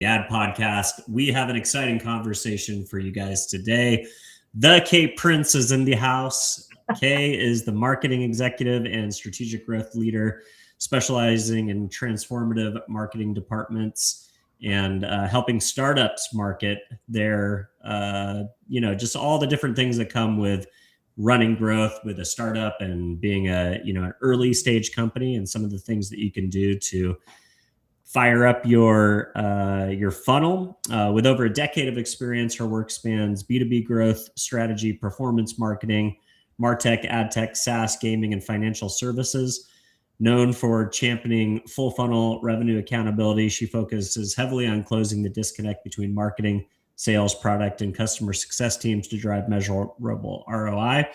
Ad podcast. We have an exciting conversation for you guys today. The Kay Prince is in the house. Kay is the marketing executive and strategic growth leader, specializing in transformative marketing departments and helping startups market their, just all the different things that come with running growth with a startup and being an early stage company, and some of the things that you can do to fire up your funnel. With over a decade of experience, her work spans B2B growth strategy, performance marketing, martech, adtech, SaaS, gaming, and financial services. Known for championing full funnel revenue accountability, she focuses heavily on closing the disconnect between marketing, sales, product, and customer success teams to drive measurable ROI.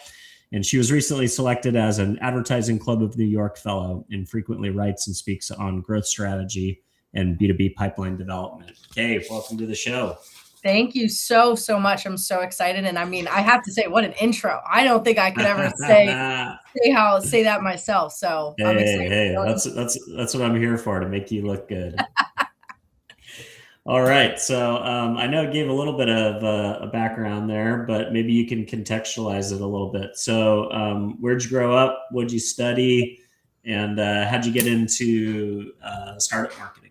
And she was recently selected as an Advertising Club of New York Fellow and frequently writes and speaks on growth strategy and B2B pipeline development. Kay, welcome to the show. Thank you so much. I'm so excited. And I mean, I have to say, what an intro. I don't think I could ever say that myself. So I'm excited. Hey, that's what I'm here for, to make you look good. All right. So I know I gave a little bit of a background there, but maybe you can contextualize it a little bit. So where'd you grow up? What'd you study? And how'd you get into startup marketing?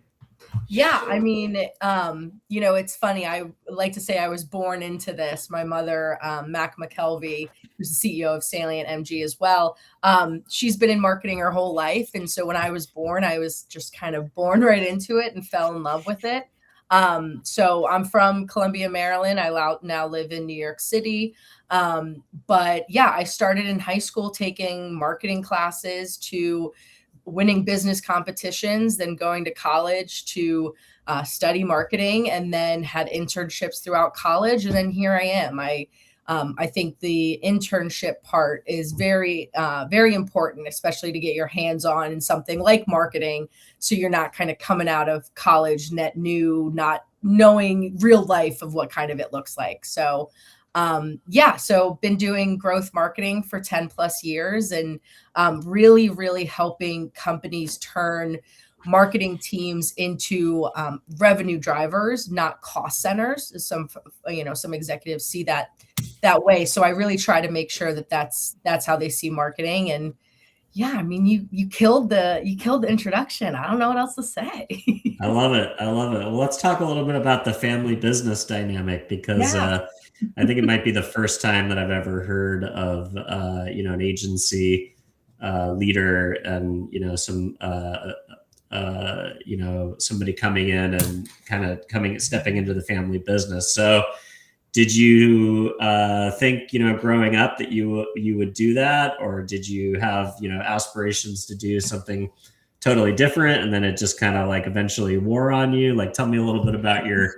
Yeah, I mean, it's funny. I like to say I was born into this. My mother, Mac McKelvey, who's the CEO of Salient MG as well. She's been in marketing her whole life. And so when I was born, I was just kind of born right into it and fell in love with it. So I'm from Columbia, Maryland. I now live in New York City. But yeah, I started in high school taking marketing classes to winning business competitions, then going to college to study marketing, and then had internships throughout college. And then here I am. I think the internship part is very important, especially to get your hands on in something like marketing. So you're not kind of coming out of college net new, not knowing real life of what kind of it looks like. So so been doing growth marketing for 10 plus years, and really helping companies turn marketing teams into revenue drivers, not cost centers. Some executives see that way. So I really try to make sure that that's how they see marketing. And yeah, I mean, you killed the introduction. I don't know what else to say. I love it. Well, let's talk a little bit about the family business dynamic, because I think it might be the first time that I've ever heard of an agency leader and somebody coming in and kind of stepping into the family business. So did you think, growing up that you would do that, or did you have, aspirations to do something totally different, and then it just kind of like eventually wore on you? Like, tell me a little bit about your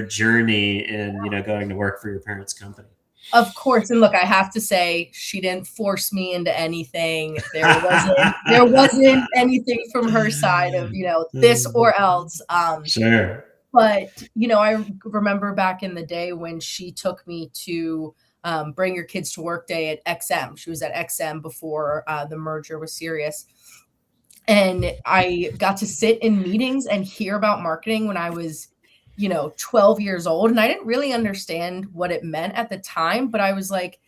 journey in, going to work for your parents' company. Of course. And look, I have to say, she didn't force me into anything. There wasn't anything from her side of, this or else. Sure. But, I remember back in the day when she took me to bring your kids to work day at XM. She was at XM before the merger was serious. And I got to sit in meetings and hear about marketing when I was 12 years old. And I didn't really understand what it meant at the time, but I was like,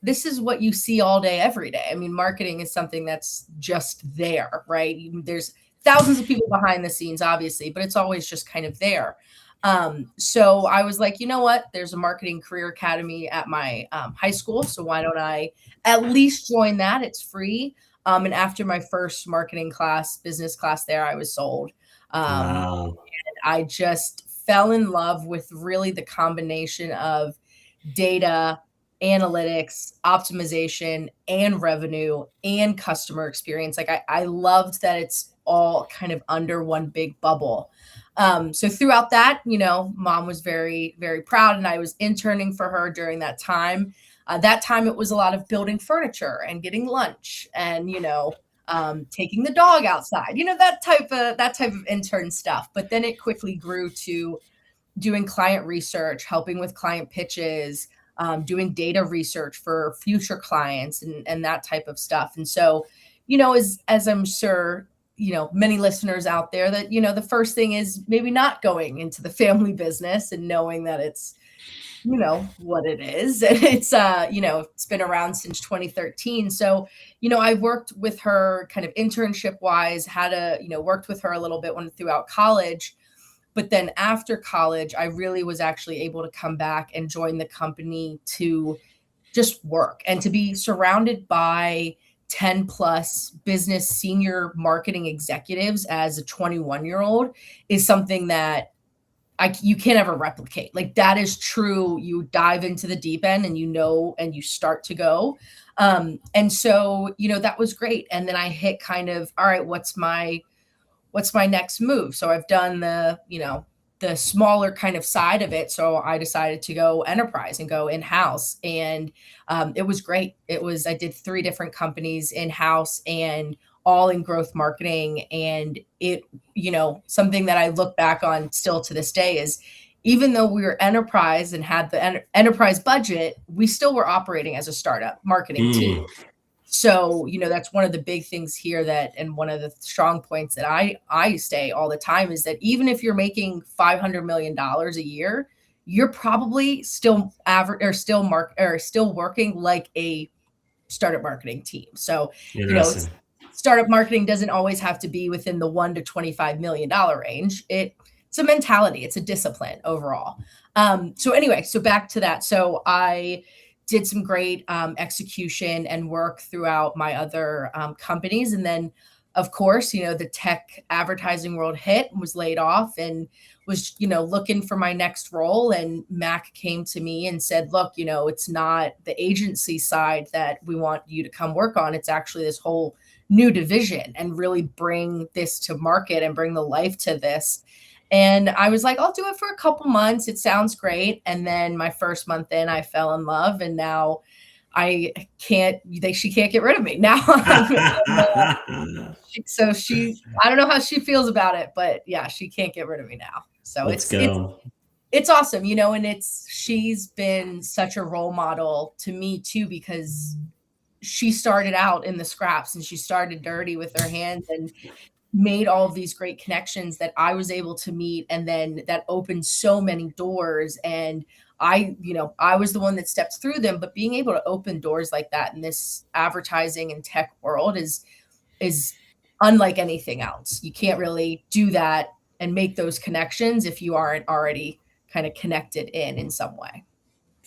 this is what you see all day, every day. I mean, marketing is something that's just there, right? There's thousands of people behind the scenes, obviously, but it's always just kind of there. So I was like, you know what? There's a marketing career academy at my high school. So why don't I at least join that? It's free. And after my first marketing class, business class there, I was sold. Wow. And I just fell in love with really the combination of data, analytics, optimization, and revenue and customer experience. Like I loved that it's all kind of under one big bubble. So throughout that, mom was very, very proud, and I was interning for her during that time. That time it was a lot of building furniture and getting lunch and, taking the dog outside, that type of intern stuff. But then it quickly grew to doing client research, helping with client pitches, doing data research for future clients and that type of stuff. And so, as I'm sure many listeners out there that, the first thing is maybe not going into the family business and knowing that it's, what it is. And it's, it's been around since 2013. So, I worked with her kind of internship wise, worked with her a little bit throughout college. But then after college, I really was actually able to come back and join the company to just work and to be surrounded by 10 plus business senior marketing executives as a 21-year-old is something that you can't ever replicate. Like, that is true. You dive into the deep end and and you start to go. And so, that was great. And then I hit kind of, all right, what's my next move? So I've done the smaller kind of side of it. So I decided to go enterprise and go in-house. And it was great. I did 3 different companies in-house and all in growth marketing. And it, something that I look back on still to this day is, even though we were enterprise and had the enterprise budget, we still were operating as a startup marketing team. So, that's one of the big things here and one of the strong points that I say all the time is that even if you're making $500 million a year, you're probably still still working like a startup marketing team. So, startup marketing doesn't always have to be within the $1 to $25 million range. It's a mentality. It's a discipline overall. So anyway, so back to that. So I did some great execution and work throughout my other companies. And then, of course, the tech advertising world hit, was laid off, and was, looking for my next role. And Mac came to me and said, look, it's not the agency side that we want you to come work on. It's actually this whole new division, and really bring this to market and bring the life to this. And I was like, I'll do it for a couple months. It sounds great. And then my first month in, I fell in love, and now she can't get rid of me now. So I don't know how she feels about it, but yeah, she can't get rid of me now. So it's awesome, and she's been such a role model to me too, because she started out in the scraps and she started dirty with her hands and made all of these great connections that I was able to meet. And then that opened so many doors. And I was the one that stepped through them, but being able to open doors like that in this advertising and tech world is unlike anything else. You can't really do that and make those connections if you aren't already kind of connected in some way.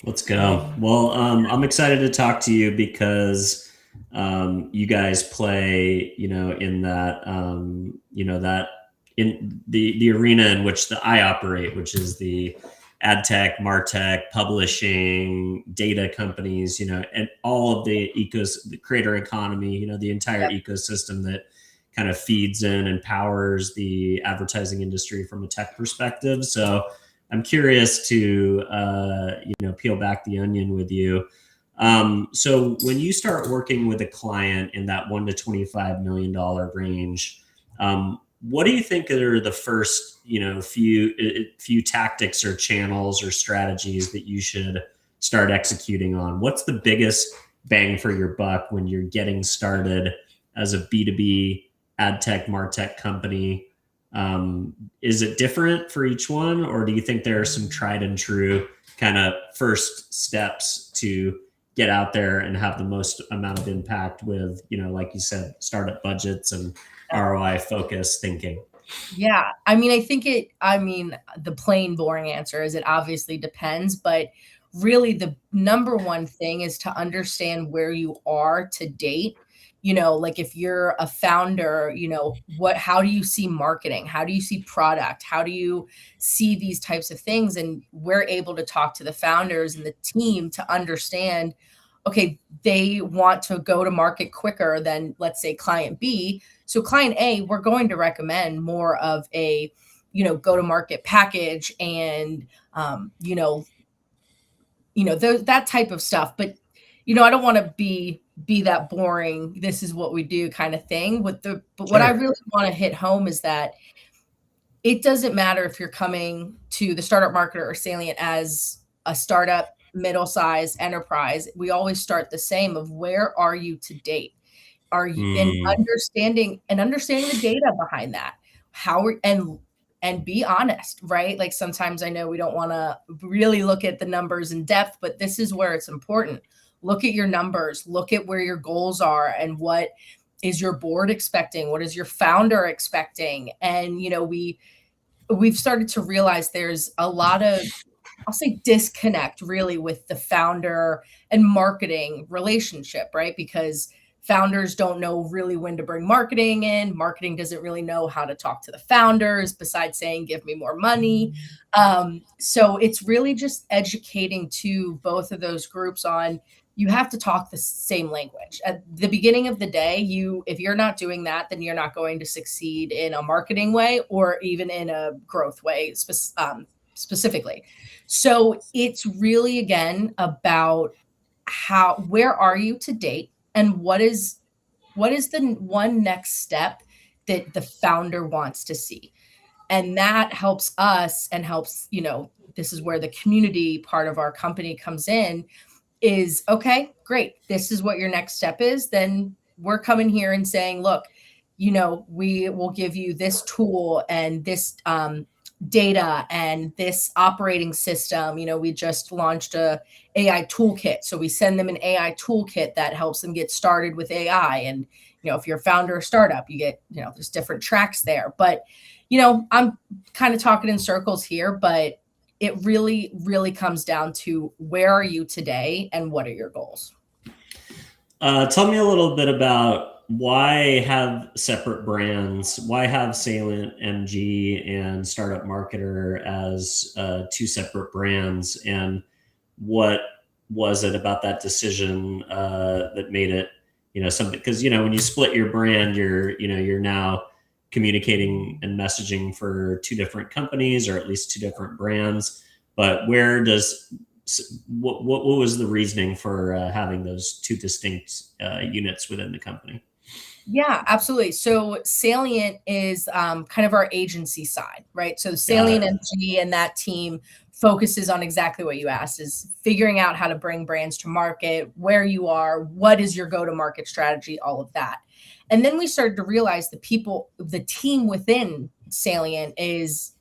Let's go. Well, I'm excited to talk to you because you guys play, in that, that in the arena in which I operate, which is the adtech, martech, publishing, data companies, and all of the creator economy, the entire ecosystem that kind of feeds in and powers the advertising industry from a tech perspective. So I'm curious to, peel back the onion with you. So when you start working with a client in that $1 to $25 million range, what do you think are the first, few tactics or channels or strategies that you should start executing on? What's the biggest bang for your buck when you're getting started as a B2B ad tech, martech company? Is it different for each one, or do you think there are some tried and true kind of first steps to get out there and have the most amount of impact with, like you said, startup budgets and ROI focused thinking? Yeah. I think the plain boring answer is it obviously depends, but really the number one thing is to understand where you are to date. Like if you're a founder, how do you see marketing? How do you see product? How do you see these types of things? And we're able to talk to the founders and the team to understand, okay, they want to go to market quicker than, let's say, client B. So client A, we're going to recommend more of a, go to market package and, that type of stuff. But, I don't want to be that boring, this is what we do kind of thing. But what I really want to hit home is that it doesn't matter if you're coming to the Startup Marketer or Salient as a startup, middle-sized enterprise. We always start the same of where are you to date? Are you and Mm. understanding the data behind that? And be honest, right? Like sometimes I know we don't want to really look at the numbers in depth, but this is where it's important. Look at your numbers, look at where your goals are and what is your board expecting? What is your founder expecting? And we've started to realize there's a lot of, I'll say, disconnect really with the founder and marketing relationship, right? Because founders don't know really when to bring marketing in. Marketing doesn't really know how to talk to the founders besides saying, give me more money. So it's really just educating to both of those groups on you have to talk the same language. At the beginning of the day, if you're not doing that, then you're not going to succeed in a marketing way or even in a growth way specifically. So it's really, again, about where are you to date and what is the one next step that the founder wants to see. And that helps us and helps, this is where the community part of our company comes in is, okay, great. This is what your next step is. Then we're coming here and saying, look, we will give you this tool and this data and this operating system. We just launched a AI toolkit. So we send them an AI toolkit that helps them get started with AI. And, if you're a founder of startup, you get, there's different tracks there. But, I'm kind of talking in circles here, but it really, really comes down to where are you today and what are your goals? Tell me a little bit about why have separate brands? Why have Salient MG and Startup Marketer as two separate brands? And what was it about that decision that made it, something? Because when you split your brand, you're now communicating and messaging for two different companies or at least two different brands. But what was the reasoning for having those two distinct units within the company? Yeah, absolutely. So Salient is kind of our agency side, right? So Salient MG and that team focuses on exactly what you asked, is figuring out how to bring brands to market, where you are, what is your go-to-market strategy, all of that. And then we started to realize the team within Salient is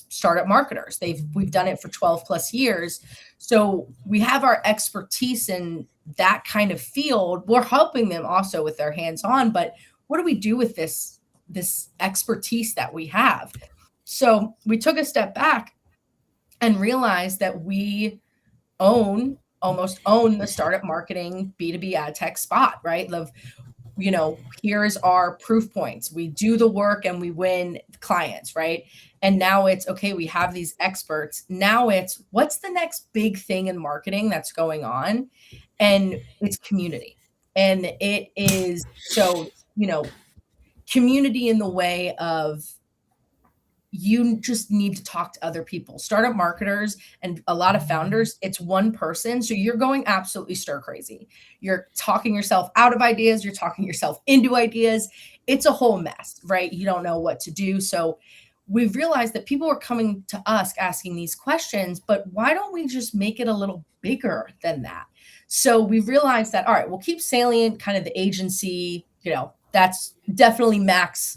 startup marketers. We've done it for 12 plus years. So we have our expertise in that kind of field. We're helping them also with their hands-on, but what do we do with this expertise that we have? So we took a step back and realized that we almost own the startup marketing B2B ad tech spot, right? Here's our proof points. We do the work and we win clients, right? And now it's, okay, we have these experts. Now it's, what's the next big thing in marketing that's going on? And it's community. And it is, community in the way of, you just need to talk to other people. Startup marketers and a lot of founders, it's one person. So you're going absolutely stir crazy. You're talking yourself out of ideas. You're talking yourself into ideas. It's a whole mess, right? You don't know what to do. So we've realized that people are coming to us asking these questions, but why don't we just make it a little bigger than that? So we realized that, all right, we'll keep Salient kind of the agency, that's definitely Mac's,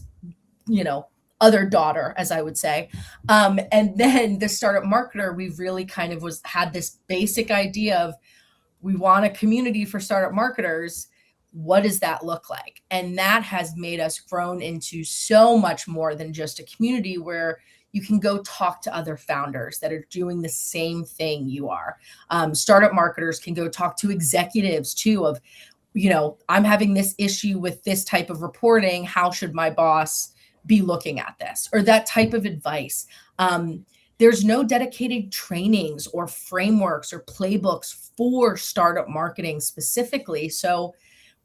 other daughter, as I would say. And then the startup marketer, we've really kind of had this basic idea of, we want a community for startup marketers. What does that look like? And that has made us grown into so much more than just a community where you can go talk to other founders that are doing the same thing you are. Startup marketers can go talk to executives too of, I'm having this issue with this type of reporting. How should my boss be looking at this, or that type of advice? There's no dedicated trainings or frameworks or playbooks for startup marketing specifically. So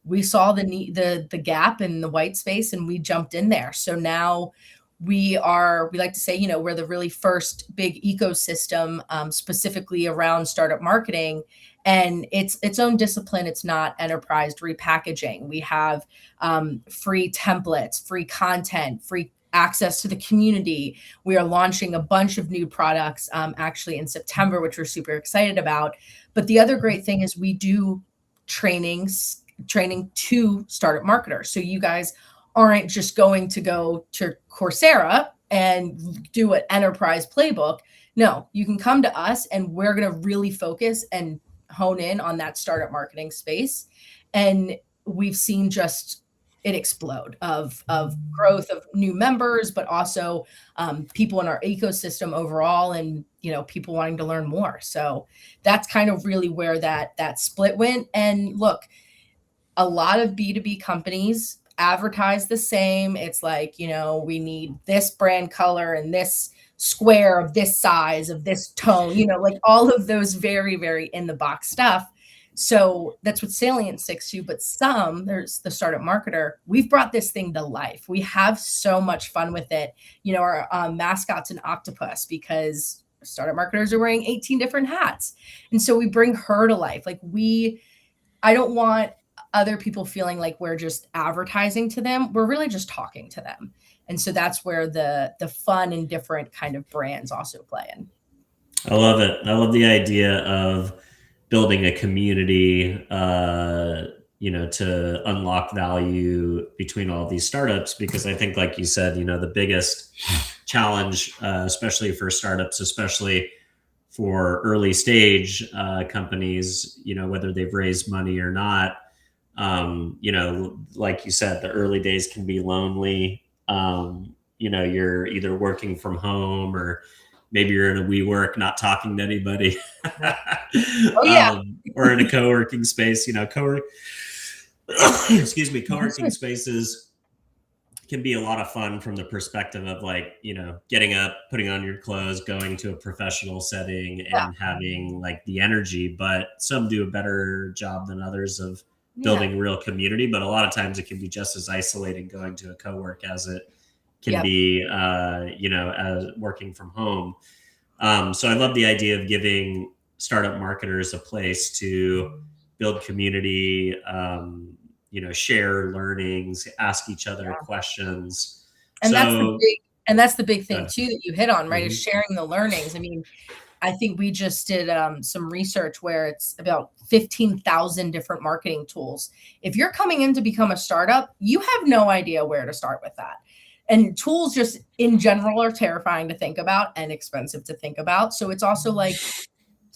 we saw the gap in the white space and we jumped in there. So now we like to say, we're the really first big ecosystem specifically around startup marketing. And it's its own discipline. It's not enterprise repackaging. We have free templates, free content, free access to the community. We are launching a bunch of new products actually in September, which we're super excited about. But the other great thing is we do trainings training to startup marketers. So you guys aren't just going to go to Coursera and do an enterprise playbook. No, you can come to us and we're going to really focus and hone in on that startup marketing space. And we've seen just it explode of growth of new members, but also people in our ecosystem overall, and people wanting to learn more. So that's kind of really where that split went. And look, a lot of B2B companies advertise the same. It's like, we need this brand color and this square of this size of this tone, like all of those very, very in the box stuff. So that's what Salient sticks to. But there's the startup marketer. We've brought this thing to life. We have so much fun with it. Our mascot's an octopus because startup marketers are wearing 18 different hats. And so we bring her to life. Like I don't want other people feeling like we're just advertising to them. We're really just talking to them. And so that's where the fun and different kind of brands also play in. I love it. I love the idea of building a community, to unlock value between all these startups, because I think, like you said, the biggest challenge, especially for startups, especially for early stage companies, whether they've raised money or not, like you said, the early days can be lonely. You're either working from home or maybe you're in a WeWork, not talking to anybody. Oh, yeah. Or in a co-working space, co-working spaces can be a lot of fun from the perspective of like, getting up, putting on your clothes, going to a professional setting and having like the energy, but some do a better job than others of building real community. But a lot of times it can be just as isolating going to a co-work as it can be, as working from home. So I love the idea of giving startup marketers a place to build community, share learnings, ask each other questions. And that's the big thing too that you hit on, right? Mm-hmm. Is sharing the learnings. I mean, I think we just did some research where it's about 15,000 different marketing tools. If you're coming in to become a startup, you have no idea where to start with that. And tools just in general are terrifying to think about and expensive to think about. So it's also like,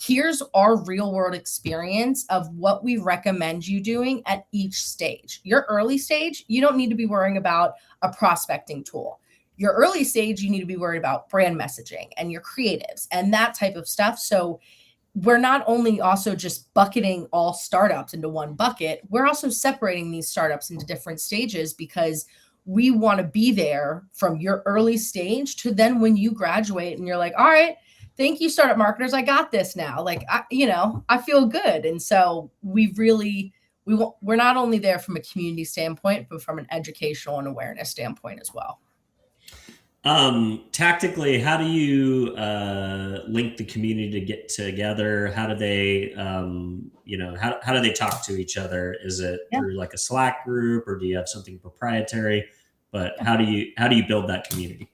here's our real world experience of what we recommend you doing at each stage. Your early stage, you don't need to be worrying about a prospecting tool. Your early stage, you need to be worried about brand messaging and your creatives and that type of stuff. So we're not only also just bucketing all startups into one bucket, we're also separating these startups into different stages, because we want to be there from your early stage to then when you graduate and you're like, all right, thank you, startup marketers. I got this now. Like, I feel good. And so we're not only there from a community standpoint, but from an educational and awareness standpoint as well. Tactically, how do you link the community to get together? How do they, how do they talk to each other? Is it through like a Slack group, or do you have something proprietary? But how do you build that community?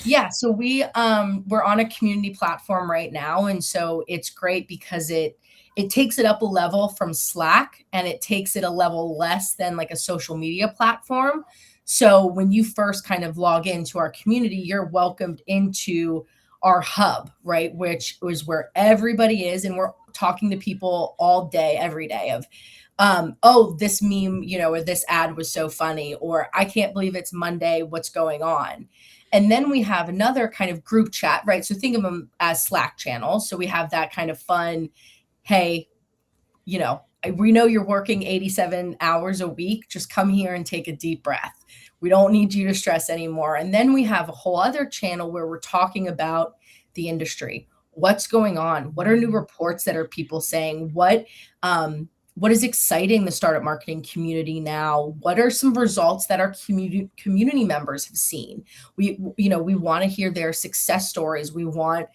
Yeah, so we're on a community platform right now, and so it's great because it takes it up a level from Slack, and it takes it a level less than like a social media platform. So when you first kind of log into our community, you're welcomed into our hub, right? Which is where everybody is. And we're talking to people all day, every day of, this meme, or this ad was so funny, or I can't believe it's Monday, what's going on? And then we have another kind of group chat, right? So think of them as Slack channels. So we have that kind of fun, hey, we know you're working 87 hours a week. Just come here and take a deep breath. We don't need you to stress anymore. And then we have a whole other channel where we're talking about the industry. What's going on? What are new reports that are people saying? What is exciting the startup marketing community now? What are some results that our community members have seen? We want to hear their success stories. We want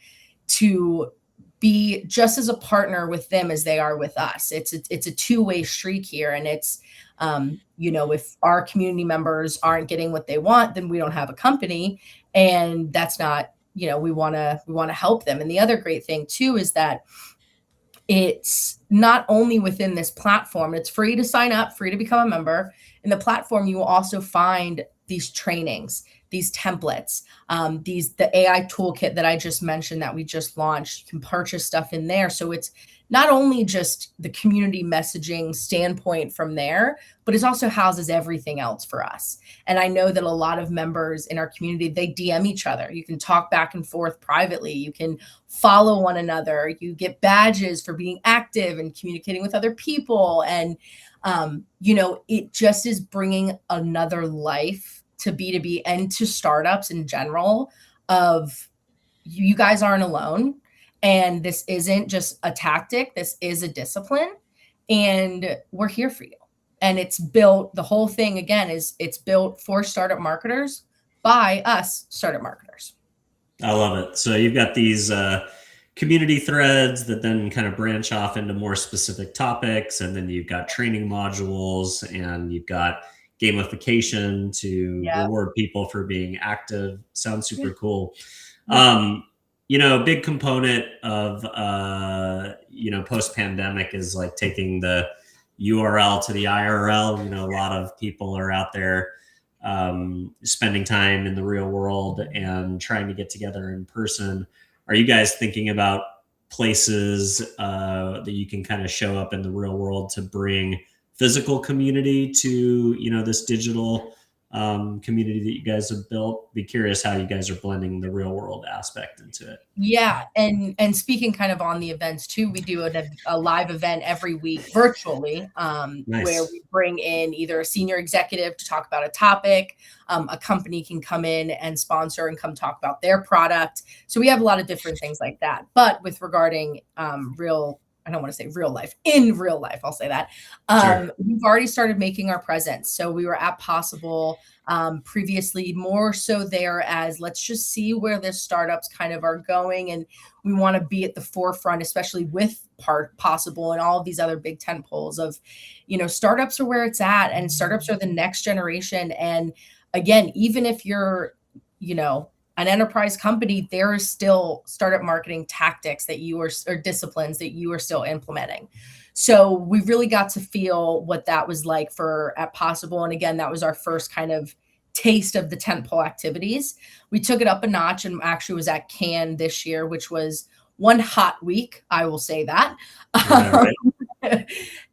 to be just as a partner with them as they are with us. It's a two-way streak here. And it's, if our community members aren't getting what they want, then we don't have a company. And that's not, we want to help them. And the other great thing too, is that it's not only within this platform, it's free to sign up, free to become a member. In the platform, you will also find these trainings, these templates, the AI toolkit that I just mentioned that we just launched. You can purchase stuff in there. So it's not only just the community messaging standpoint from there, but it also houses everything else for us. And I know that a lot of members in our community, they DM each other. You can talk back and forth privately. You can follow one another. You get badges for being active and communicating with other people. And, it just is bringing another life to B2B and to startups in general of you guys aren't alone. And this isn't just a tactic. This is a discipline, and we're here for you. And it's built, the whole thing again it's built for startup marketers by us startup marketers. I love it. So you've got these community threads that then kind of branch off into more specific topics. And then you've got training modules, and you've got gamification to reward people for being active. Sounds super cool. A big component of, post-pandemic is like taking the URL to the IRL. A lot of people are out there spending time in the real world and trying to get together in person. Are you guys thinking about places that you can kind of show up in the real world to bring physical community to, this digital community that you guys have built? Be curious how you guys are blending the real world aspect into it. Yeah. And speaking kind of on the events too, we do a live event every week virtually, Nice. where we bring in either a senior executive to talk about a topic. A company can come in and sponsor and come talk about their product. So we have a lot of different things like that. But with regarding I don't want to say real life, in real life, I'll say that. Sure. We've already started making our presence. So we were at Possible previously, more so there as let's just see where the startups kind of are going. And we want to be at the forefront, especially with Possible and all of these other big tent poles of, startups are where it's at, and startups are the next generation. And again, even if you're, an enterprise company, there is still startup marketing tactics that or disciplines that you are still implementing. So we really got to feel what that was like at Possible. And again, that was our first kind of taste of the tentpole activities. We took it up a notch and actually was at Cannes this year, which was one hot week. I will say that. Right.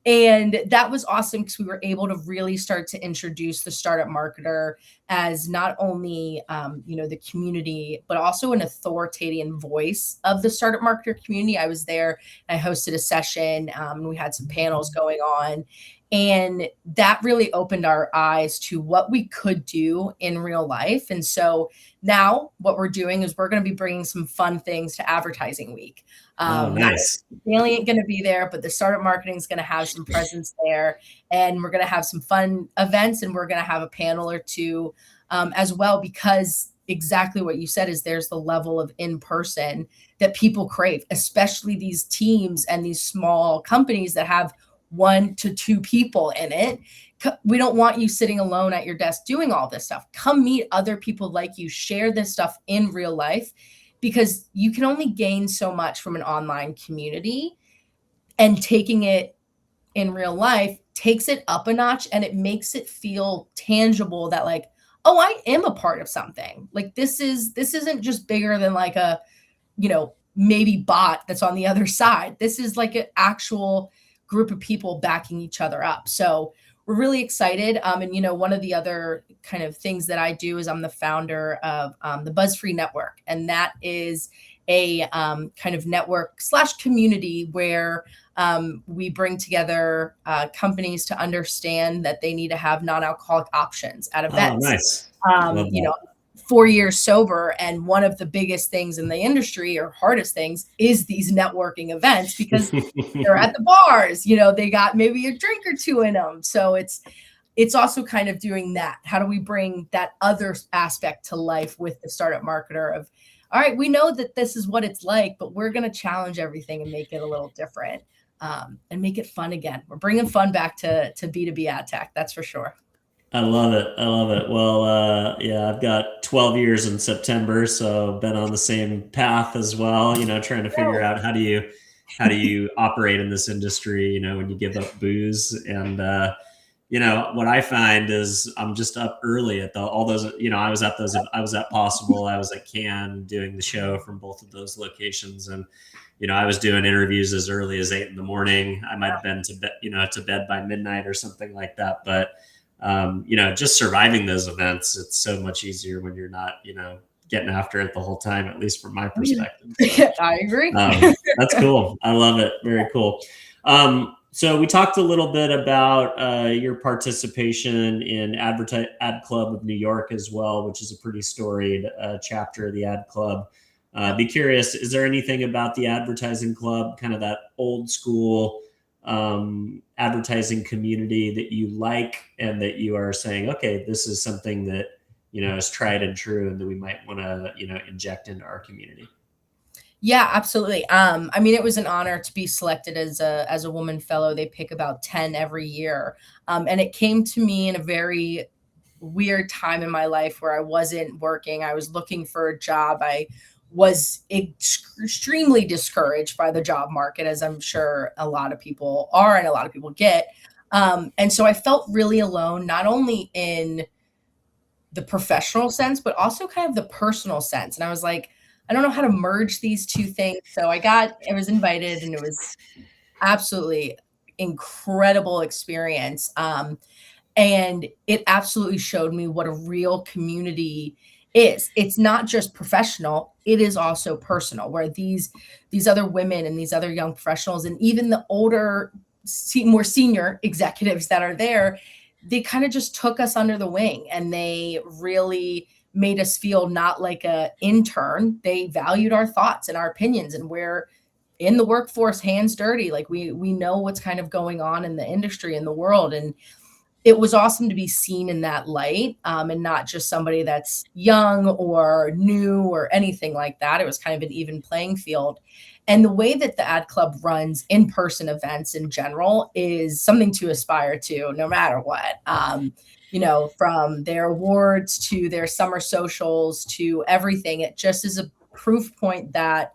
And that was awesome because we were able to really start to introduce the startup marketer as not only, the community, but also an authoritative voice of the startup marketer community. I was there, I hosted a session, we had some panels going on, and that really opened our eyes to what we could do in real life. And so now what we're doing is we're going to be bringing some fun things to Advertising Week. Nice. Daily ain't going to be there, but the startup marketing is going to have some presence there, and we're going to have some fun events, and we're going to have a panel or two as well, because exactly what you said is there's the level of in-person that people crave, especially these teams and these small companies that have 1 to 2 people in it. We don't want you sitting alone at your desk doing all this stuff. Come meet other people like you, share this stuff in real life, because you can only gain so much from an online community, and taking it in real life takes it up a notch, and it makes it feel tangible that like, oh, I am a part of something. Like this isn't just bigger than like a, maybe bot that's on the other side. This is like an actual group of people backing each other up. So we're really excited. And, one of the other kind of things that I do is I'm the founder of the BuzzFree Network. And that is a kind of network / community where we bring together companies to understand that they need to have non-alcoholic options at events. Oh, nice. 4 years sober, and one of the biggest things in the industry, or hardest things, is these networking events, because they're at the bars, they got maybe a drink or two in them. So it's also kind of doing that. How do we bring that other aspect to life with the startup marketer of, all right, we know that this is what it's like, but we're going to challenge everything and make it a little different, and make it fun again. We're bringing fun back to B2B adtech. That's for sure. I love it. Well, I've got 12 years in September, so been on the same path as well, trying to figure out how do you how do you operate in this industry, when you give up booze. And what I find is I'm just up early at all those, I was at Possible, I was at Can doing the show from both of those locations. And, I was doing interviews as early as 8 a.m. I might've been to bed by midnight or something like that. But, just surviving those events, it's so much easier when you're not, getting after it the whole time, at least from my perspective. I agree. That's cool. I love it. Very cool. So we talked a little bit about your participation in Ad Club of New York as well, which is a pretty storied chapter of the Ad Club. Be curious, is there anything about the advertising club, kind of that old school advertising community that you like and that you are saying, okay, this is something that, is tried and true and that we might want to, inject into our community? Yeah, absolutely. I mean, it was an honor to be selected as a woman fellow. They pick about 10 every year. And it came to me in a very weird time in my life where I wasn't working. I was looking for a job. I was extremely discouraged by the job market, as I'm sure a lot of people are and a lot of people get. And so I felt really alone, not only in the professional sense, but also kind of the personal sense. And I was like, I don't know how to merge these two things. So I was invited, and it was absolutely incredible experience. And it absolutely showed me what a real community is. It's not just professional, it is also personal, where these other women and these other young professionals, and even the older, more senior executives that are there, they kind of just took us under the wing, and they really made us feel not like a intern. They valued our thoughts and our opinions, and we're in the workforce, hands dirty. Like we know what's kind of going on in the industry, in the world. And it was awesome to be seen in that light, and not just somebody that's young or new or anything like that. It was kind of an even playing field. And the way that the Ad Club runs in-person events in general is something to aspire to, no matter what. From their awards to their summer socials to everything, it just is a proof point that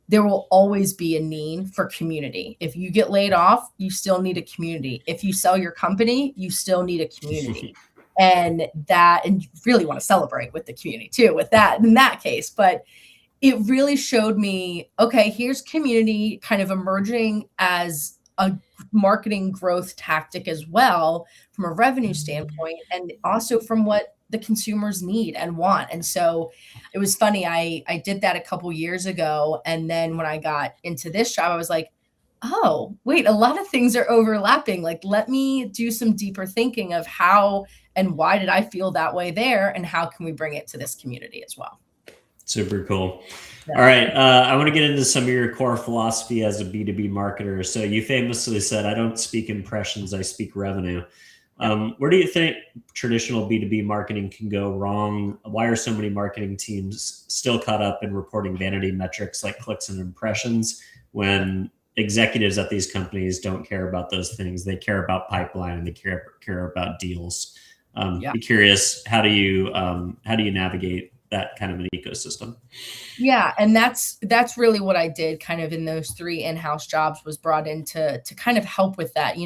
there will always be a need for community. If you get laid off, you still need a community. If you sell your company, you still need a community. And you really want to celebrate with the community too, with that, in that case. But it really showed me, okay, here's community kind of emerging as a marketing growth tactic as well, from a revenue standpoint, and also from what the consumers need and want. And so it was funny. I did that a couple years ago. And then when I got into this job, I was like, oh, wait, a lot of things are overlapping. Like, let me do some deeper thinking of how and why did I feel that way there, and how can we bring it to this community as well? Super cool. Yeah. All right. I want to get into some of your core philosophy as a B2B marketer. So you famously said, I don't speak impressions, I speak revenue. Where do you think traditional B2B marketing can go wrong? Why are so many marketing teams still caught up in reporting vanity metrics like clicks and impressions, when executives at these companies don't care about those things? They care about pipeline, and they care about deals. Be curious, how do you navigate that kind of an ecosystem? Yeah. And that's really what I did kind of in those 3 in-house jobs, was brought in to kind of help with that.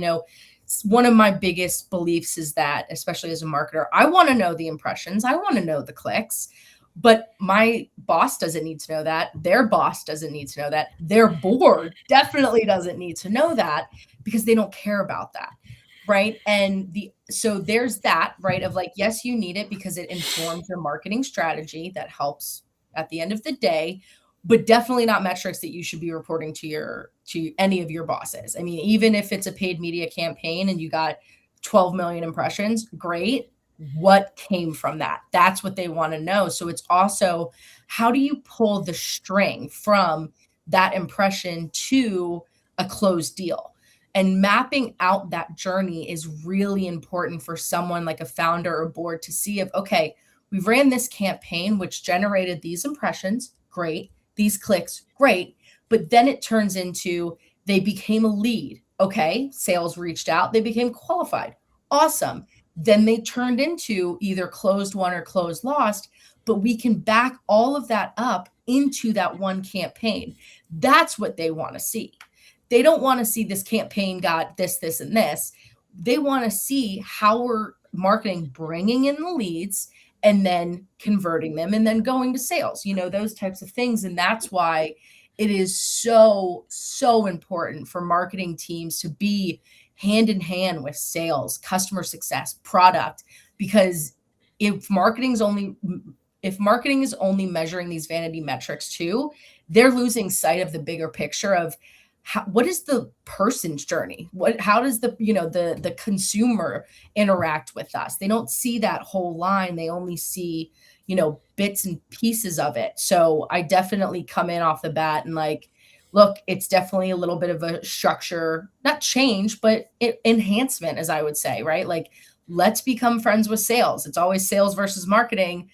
One of my biggest beliefs is that, especially as a marketer, I want to know the impressions. I want to know the clicks, but my boss doesn't need to know that. Their boss doesn't need to know that. Their board definitely doesn't need to know that, because they don't care about that. Right. And so there's that, right, of like, yes, you need it because it informs your marketing strategy. That helps at the end of the day, but definitely not metrics that you should be reporting to any of your bosses. I mean, even if it's a paid media campaign and you got 12 million impressions, great. What came from that? That's what they want to know. So it's also, how do you pull the string from that impression to a closed deal? And mapping out that journey is really important for someone like a founder or board to see if, okay, we ran this campaign, which generated these impressions, great. These clicks, great. But then it turns into, they became a lead. Okay, sales reached out, they became qualified. Awesome. Then they turned into either closed won or closed lost, but we can back all of that up into that one campaign. That's what they want to see. They don't want to see this campaign got this, this, and this. They want to see how we're marketing, bringing in the leads and then converting them and then going to sales, those types of things. And that's why it is so, so important for marketing teams to be hand in hand with sales, customer success, product, because if marketing is only measuring these vanity metrics too, they're losing sight of the bigger picture of what is the person's journey? How does the consumer interact with us? They don't see that whole line. They only see, bits and pieces of it. So I definitely come in off the bat and look, it's definitely a little bit of a structure, not change, but enhancement, as I would say, right? Let's become friends with sales. It's always sales versus marketing.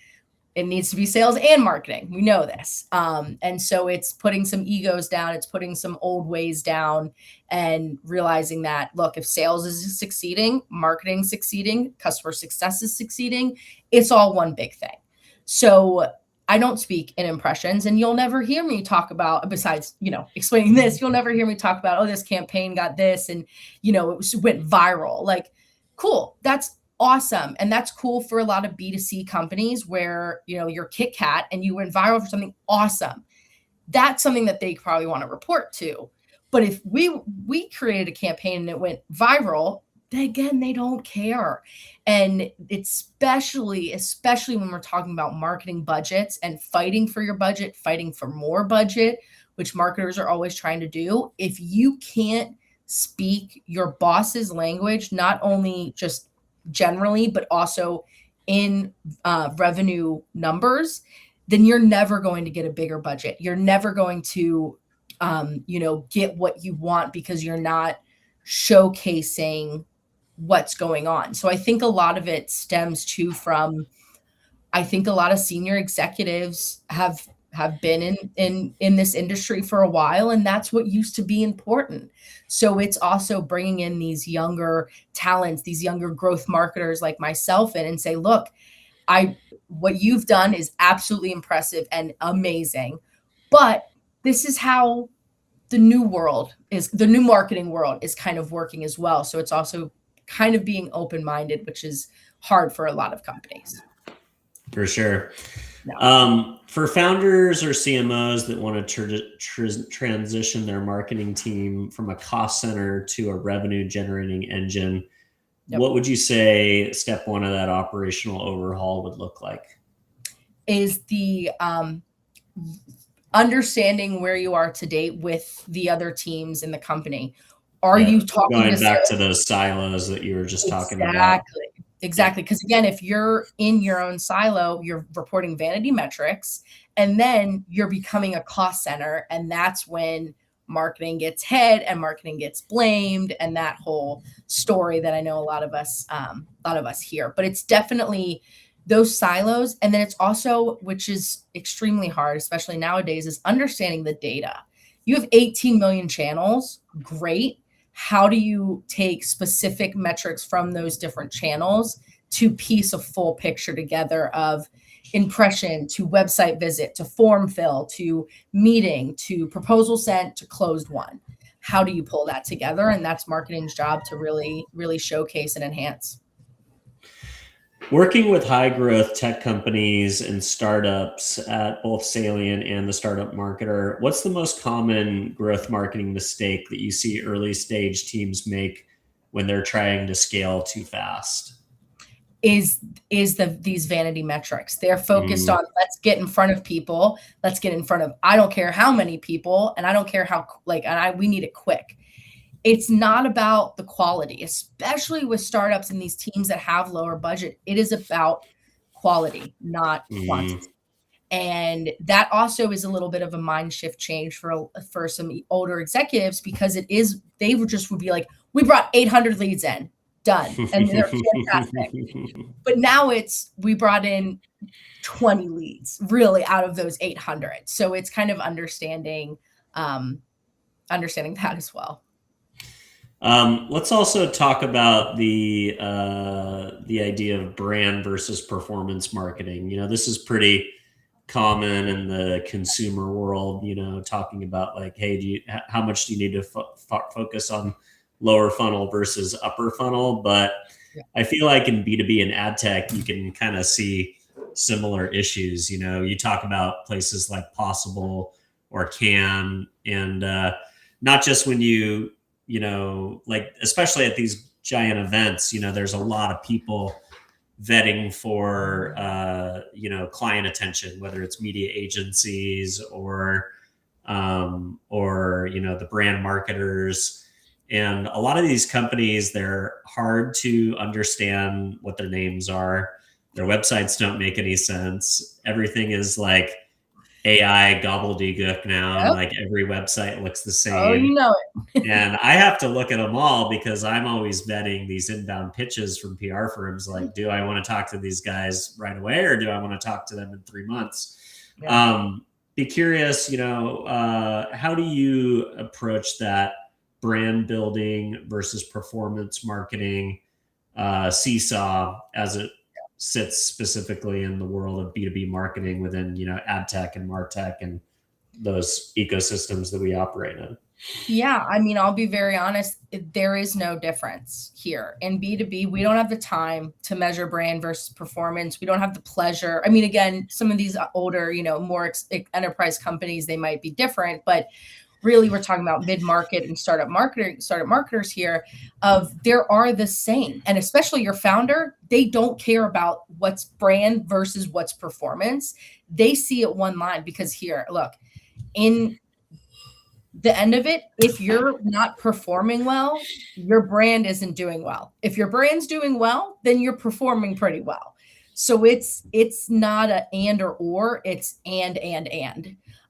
It needs to be sales and marketing. We know this. And so it's putting some egos down. It's putting some old ways down and realizing that, look, if sales is succeeding, marketing succeeding, customer success is succeeding, it's all one big thing. So I don't speak in impressions, and you'll never hear me talk about, besides, explaining this, you'll never hear me talk about, oh, this campaign got this and, it went viral. Cool. That's awesome. And that's cool for a lot of B2C companies where, you're Kit Kat and you went viral for something awesome. That's something that they probably want to report to. But if we created a campaign and it went viral, again, they don't care. And especially when we're talking about marketing budgets and fighting for your budget, fighting for more budget, which marketers are always trying to do. If you can't speak your boss's language, not only just generally, but also in revenue numbers, then you're never going to get a bigger budget. You're never going to, get what you want because you're not showcasing what's going on. So I think a lot of it stems too from, I think a lot of senior executives have been in this industry for a while, and that's what used to be important. So it's also bringing in these younger talents, these younger growth marketers like myself and say, look, what you've done is absolutely impressive and amazing, but this is how the new marketing world is kind of working as well. So it's also kind of being open-minded, which is hard for a lot of companies. For sure. No. For founders or CMOs that want to transition their marketing team from a cost center to a revenue generating engine, Yep. What would you say step one of that operational overhaul would look like? Is the understanding where you are to date with the other teams in the company. Are you talking going back to those silos that you were just talking about? Exactly. Because again, if you're in your own silo, you're reporting vanity metrics, and then you're becoming a cost center. And that's when marketing gets hit and marketing gets blamed, and that whole story that I know a lot of us hear. But it's definitely those silos. And then it's also, which is extremely hard, especially nowadays, is understanding the data. You have 18 million channels. Great. How do you take specific metrics from those different channels to piece a full picture together of impression to website visit to form fill to meeting to proposal sent to closed one? How do you pull that together? And that's marketing's job to really, really showcase and enhance. Working with high growth tech companies and startups at both Salient and the Startup Marketer, what's the most common growth marketing mistake that you see early stage teams make when they're trying to scale too fast? Is these vanity metrics. They're focused on, let's get in front of people. Let's get in front of, I don't care how many people, and I don't care how, we need it quick. It's not about the quality, especially with startups and these teams that have lower budget. It is about quality, not quantity. And that also is a little bit of a mind shift change for some older executives, because they would be like, we brought 800 leads in, done. And they're fantastic. But now we brought in 20 leads really out of those 800. So it's kind of understanding that as well. Let's also talk about the idea of brand versus performance marketing. This is pretty common in the consumer world, talking about like, hey, how much do you need to focus on lower funnel versus upper funnel? But I feel like in B2B and ad tech, you can kind of see similar issues. You talk about places like Possible or Can, and not just when like, especially at these giant events, there's a lot of people vetting for client attention, whether it's media agencies or the brand marketers. And a lot of these companies, they're hard to understand what their names are. Their websites don't make any sense. Everything is like AI gobbledygook now. Yep. Like every website looks the same. Oh, you know it. And I have to look at them all because I'm always vetting these inbound pitches from PR firms. Like, do I want to talk to these guys right away, or do I want to talk to them in 3 months? Yeah. Be curious, how do you approach that brand building versus performance marketing seesaw as it sits specifically in the world of B2B marketing within, adtech and martech and those ecosystems that we operate in? Yeah, I mean, I'll be very honest. There is no difference here. In B2B, we don't have the time to measure brand versus performance. We don't have the pleasure. I mean, again, some of these older, more enterprise companies, they might be different, but really we're talking about mid-market and startup marketers here. There are the same. And especially your founder, they don't care about what's brand versus what's performance. They see it one line, because here, look, in the end of it, if you're not performing well, your brand isn't doing well. If your brand's doing well, then you're performing pretty well. So it's not a and or, it's and.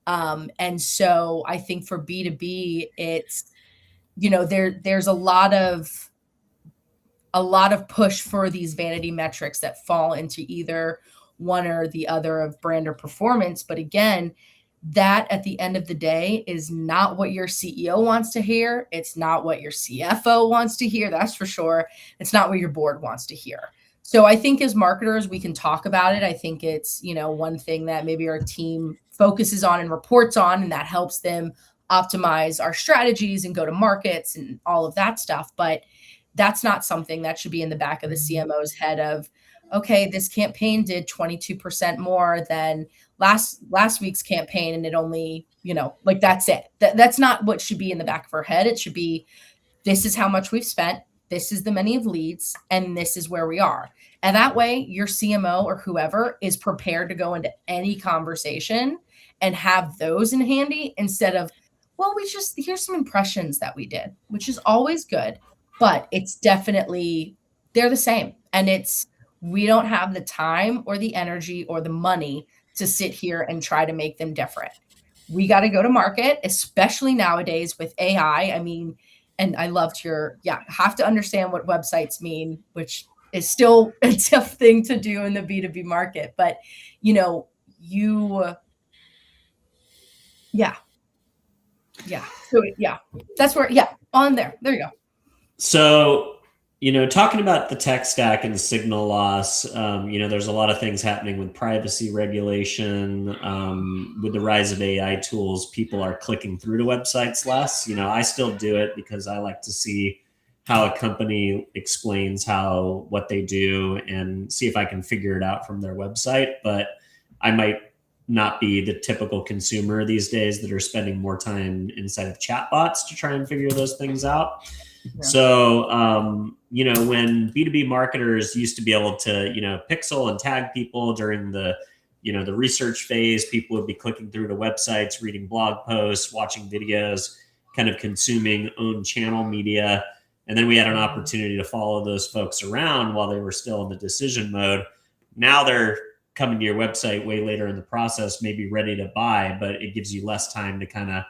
And so I think for B2B, it's, there's a lot of push for these vanity metrics that fall into either one or the other of brand or performance. But again, that at the end of the day is not what your CEO wants to hear. It's not what your CFO wants to hear. That's for sure. It's not what your board wants to hear. So I think as marketers, we can talk about it. I think it's, one thing that maybe our team focuses on and reports on, and that helps them optimize our strategies and go to markets and all of that stuff. But that's not something that should be in the back of the CMO's head of, okay, this campaign did 22% more than last week's campaign, and it only, like, that's it. That's not what should be in the back of our head. It should be, this is how much we've spent, this is the many of leads, and this is where we are. And that way your CMO or whoever is prepared to go into any conversation and have those in handy, instead of, well, here's some impressions that we did, which is always good, but it's definitely, they're the same. And we don't have the time or the energy or the money to sit here and try to make them different. We got to go to market, especially nowadays with AI. I mean, and I loved have to understand what websites mean, which is still a tough thing to do in the B2B market. But, So that's where, on there you go. So, talking about the tech stack and signal loss, there's a lot of things happening with privacy regulation. With the rise of AI tools, people are clicking through to websites less. I still do it because I like to see how a company explains what they do and see if I can figure it out from their website. But I might not be the typical consumer these days that are spending more time inside of chatbots to try and figure those things out. Yeah. So, when B2B marketers used to be able to, pixel and tag people during the research phase, people would be clicking through to websites, reading blog posts, watching videos, kind of consuming own channel media. And then we had an opportunity to follow those folks around while they were still in the decision mode. Now they're coming to your website way later in the process, maybe ready to buy, but it gives you less time to kind of,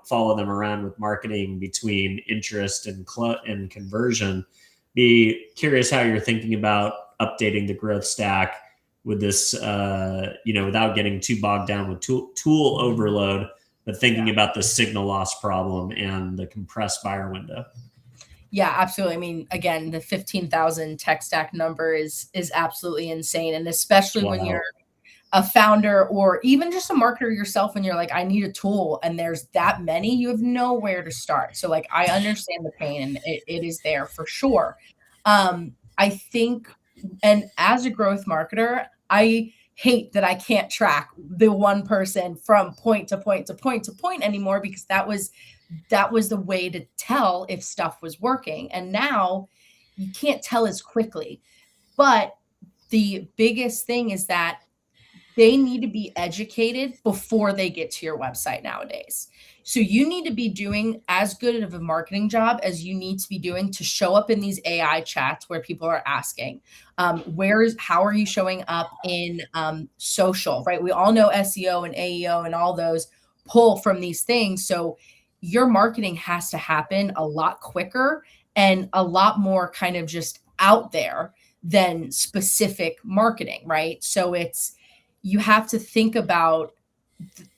follow them around with marketing between interest and conversion. Be curious how you're thinking about updating the growth stack with this, without getting too bogged down with tool overload, but thinking about the signal loss problem and the compressed buyer window. Yeah, absolutely. I mean, again, the 15,000 tech stack number is absolutely insane. And especially when you're a founder or even just a marketer yourself and you're like, I need a tool and there's that many, you have nowhere to start. So like, I understand the pain and it is there for sure. I think, and as a growth marketer, I hate that I can't track the one person from point to point to point to point anymore, because that was the way to tell if stuff was working. And now you can't tell as quickly. But the biggest thing is that they need to be educated before they get to your website nowadays. So you need to be doing as good of a marketing job as you need to be doing to show up in these AI chats where people are asking, how are you showing up in social, right? We all know SEO and AEO and all those pull from these things. So your marketing has to happen a lot quicker and a lot more kind of just out there than specific marketing, right? So you have to think about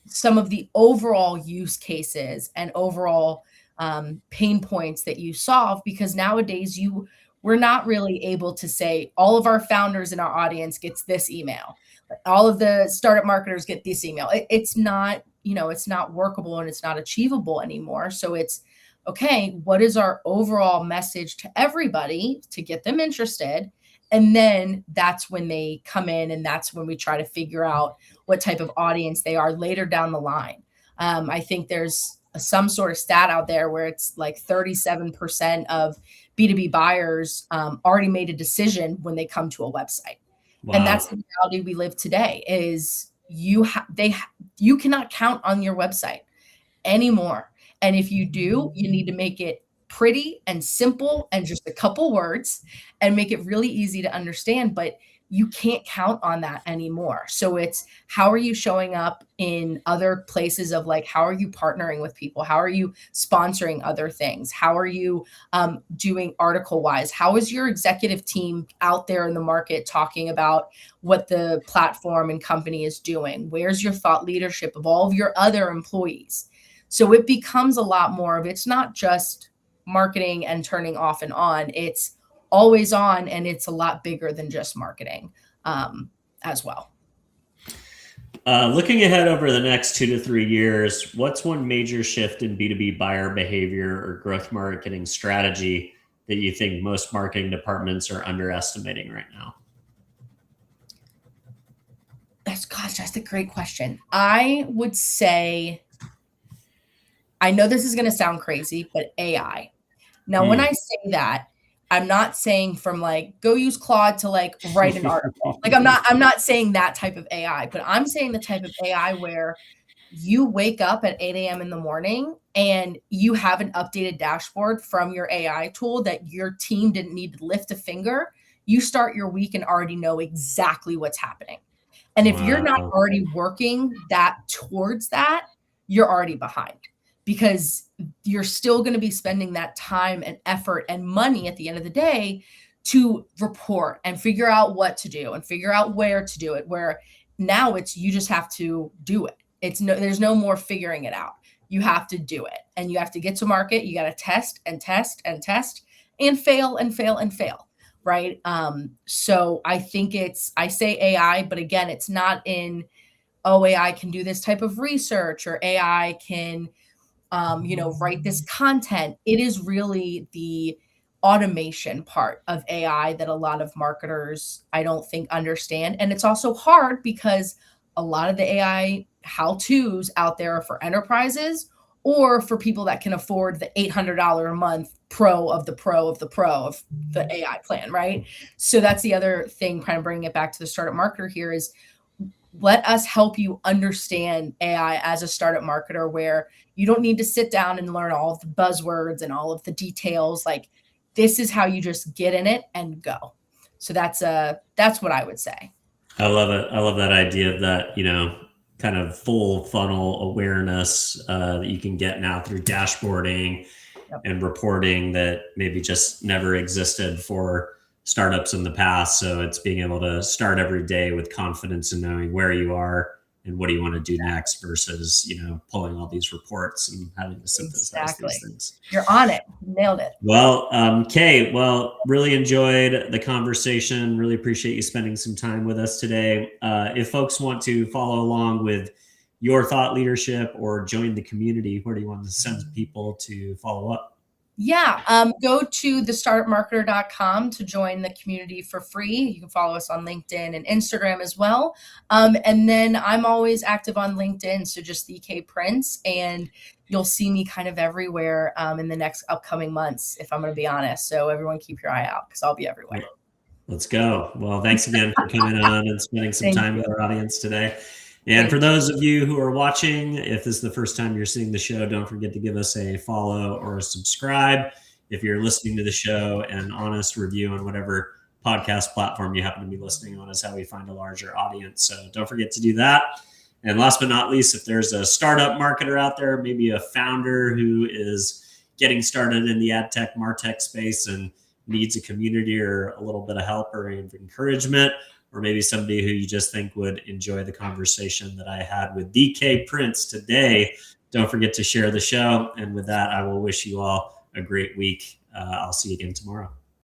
some of the overall use cases and overall pain points that you solve, because nowadays we're not really able to say all of our founders in our audience gets this email, all of the startup marketers get this email. It's not, it's not workable and it's not achievable anymore. So it's okay, what is our overall message to everybody to get them interested? And then that's when they come in, and that's when we try to figure out what type of audience they are later down the line. I think there's some sort of stat out there where it's like 37% of B2B buyers already made a decision when they come to a website. Wow. And that's the reality we live today is you cannot count on your website anymore. And if you do, you need to make it pretty and simple and just a couple words and make it really easy to understand, but you can't count on that anymore. So it's, how are you showing up in other places of like, how are you partnering with people? How are you sponsoring other things? How are you doing article wise? How is your executive team out there in the market talking about what the platform and company is doing? Where's your thought leadership of all of your other employees? So it becomes a lot more of, it's not just marketing and turning off and on, it's always on, and it's a lot bigger than just marketing as well. Looking ahead over the next 2 to 3 years, what's one major shift in B2B buyer behavior or growth marketing strategy that you think most marketing departments are underestimating right now? That's a great question. I would say, I know this is going to sound crazy, but AI. Now, when I say that, I'm not saying from like, go use Claude to like write an article. Like I'm not saying that type of AI, but I'm saying the type of AI where you wake up at 8 a.m. in the morning and you have an updated dashboard from your AI tool that your team didn't need to lift a finger. You start your week and already know exactly what's happening. And if you're not already working towards that, you're already behind, because you're still going to be spending that time and effort and money at the end of the day to report and figure out what to do and figure out where to do it, where now it's, you just have to do it. There's no more figuring it out. You have to do it, and you have to get to market. You got to test and test and test and fail and fail and fail. Right. So I think I say AI, but again, it's not in, AI can do this type of research or AI can, write this content. It is really the automation part of AI that a lot of marketers, I don't think, understand. And it's also hard because a lot of the AI how-tos out there are for enterprises or for people that can afford the $800 a month pro of the pro of the pro of the AI plan, right? So that's the other thing, kind of bringing it back to the startup marketer here, is let us help you understand AI as a startup marketer, where you don't need to sit down and learn all of the buzzwords and all of the details. Like, this is how you just get in it and go. So that's what I would say. I love it. I love that idea of that, kind of full funnel awareness that you can get now through dashboarding and reporting that maybe just never existed for startups in the past. So it's being able to start every day with confidence and knowing where you are and what do you want to do next versus, pulling all these reports and having to synthesize these things. You're on it. Nailed it. Well, Kay, really enjoyed the conversation. Really appreciate you spending some time with us today. If folks want to follow along with your thought leadership or join the community, where do you want to send people to follow up? Yeah, go to thestartupmarketer.com to join the community for free. You can follow us on LinkedIn and Instagram as well. And then I'm always active on LinkedIn, so just the K Prince, and you'll see me kind of everywhere in the next upcoming months, if I'm going to be honest. So everyone keep your eye out because I'll be everywhere. Let's go. Well, thanks again for coming on and spending some time with our audience today. And for those of you who are watching, if this is the first time you're seeing the show, don't forget to give us a follow or a subscribe. If you're listening to the show, an honest review on whatever podcast platform you happen to be listening on is how we find a larger audience. So don't forget to do that. And last but not least, if there's a startup marketer out there, maybe a founder who is getting started in the adtech, martech space and needs a community or a little bit of help or encouragement, or maybe somebody who you just think would enjoy the conversation that I had with DK Prince today, don't forget to share the show. And with that, I will wish you all a great week. I'll see you again tomorrow.